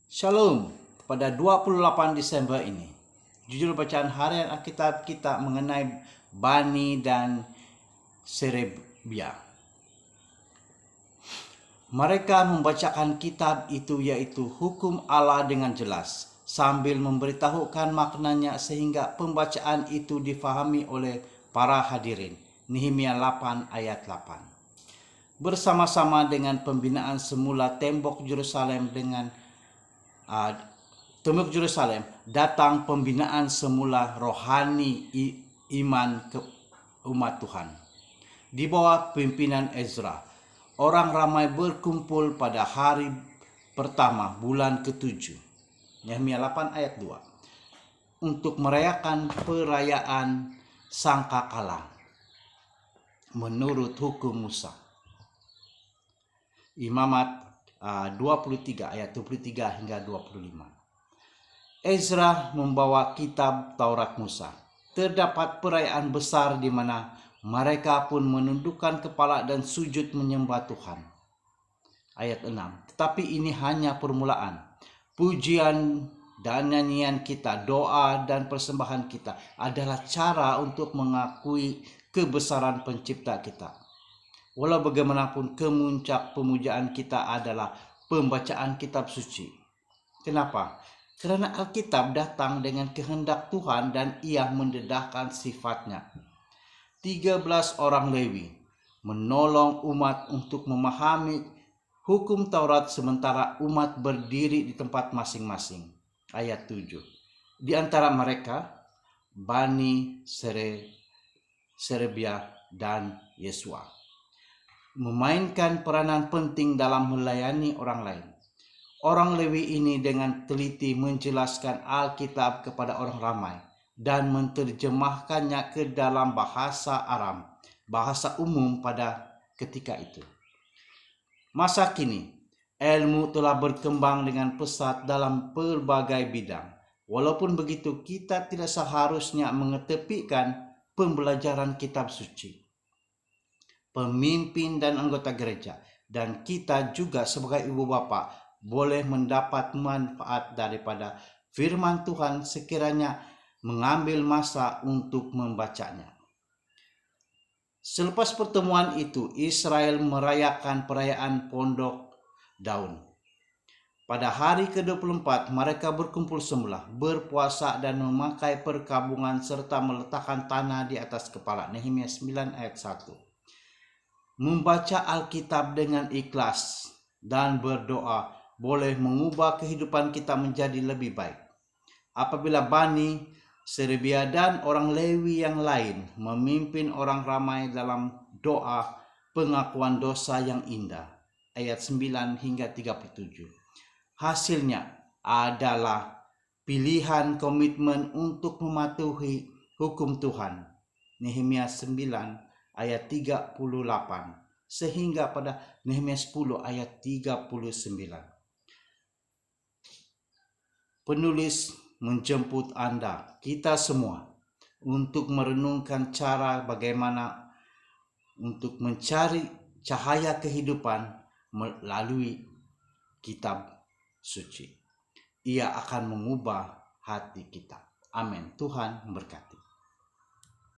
Shalom, pada 28 Desember ini, judul bacaan harian Alkitab kita mengenai Bani dan Serebia. Mereka membacakan kitab itu yaitu hukum Allah dengan jelas, sambil memberitahukan maknanya sehingga pembacaan itu difahami oleh para hadirin. Nehemia 8 ayat 8. Bersama-sama dengan pembinaan semula tembok Yerusalem datang pembinaan semula rohani iman ke umat Tuhan. Di bawah pimpinan Ezra, orang ramai berkumpul pada hari pertama bulan ke-7, Nehemia 8 ayat 2, untuk merayakan perayaan Sangkakala menurut hukum Musa. Imamat 23 ayat 23 hingga 25. Ezra membawa kitab Taurat Musa. Terdapat perayaan besar di mana mereka pun menundukkan kepala dan sujud menyembah Tuhan. Ayat 6. Tetapi ini hanya permulaan. Pujian dan nyanyian kita, doa dan persembahan kita adalah cara untuk mengakui kebesaran pencipta kita. Walau bagaimanapun, kemuncak pemujaan kita adalah pembacaan kitab suci. Kenapa? Karena Alkitab datang dengan kehendak Tuhan dan ia mendedahkan sifatnya. 13 orang Lewi menolong umat untuk memahami hukum Taurat sementara umat berdiri di tempat masing-masing. Ayat 7. Di antara mereka, Bani Serebia dan Yesua memainkan peranan penting dalam melayani orang lain. Orang Lewi ini dengan teliti menjelaskan Alkitab kepada orang ramai dan menerjemahkannya ke dalam bahasa Aram, bahasa umum pada ketika itu. Masa kini, ilmu telah berkembang dengan pesat dalam berbagai bidang. Walaupun begitu, kita tidak seharusnya mengetepikan pembelajaran kitab suci. Pemimpin dan anggota gereja, dan kita juga sebagai ibu bapa boleh mendapat manfaat daripada firman Tuhan sekiranya mengambil masa untuk membacanya. Selepas pertemuan itu, Israel merayakan perayaan Pondok Daun. Pada hari ke-24, mereka berkumpul semula, berpuasa dan memakai perkabungan serta meletakkan tanah di atas kepala. Nehemia 9 ayat 1. Membaca Alkitab dengan ikhlas dan berdoa boleh mengubah kehidupan kita menjadi lebih baik. Apabila Bani Serebia dan orang Lewi yang lain memimpin orang ramai dalam doa pengakuan dosa yang indah. Ayat 9 hingga 37. Hasilnya adalah pilihan komitmen untuk mematuhi hukum Tuhan. Nehemia 9 ayat 38 sehingga pada Nehemia 10 ayat 39. Penulis menjemput Anda, kita semua, untuk merenungkan cara bagaimana untuk mencari cahaya kehidupan melalui kitab suci. Ia akan mengubah hati kita. Amin. Tuhan memberkati.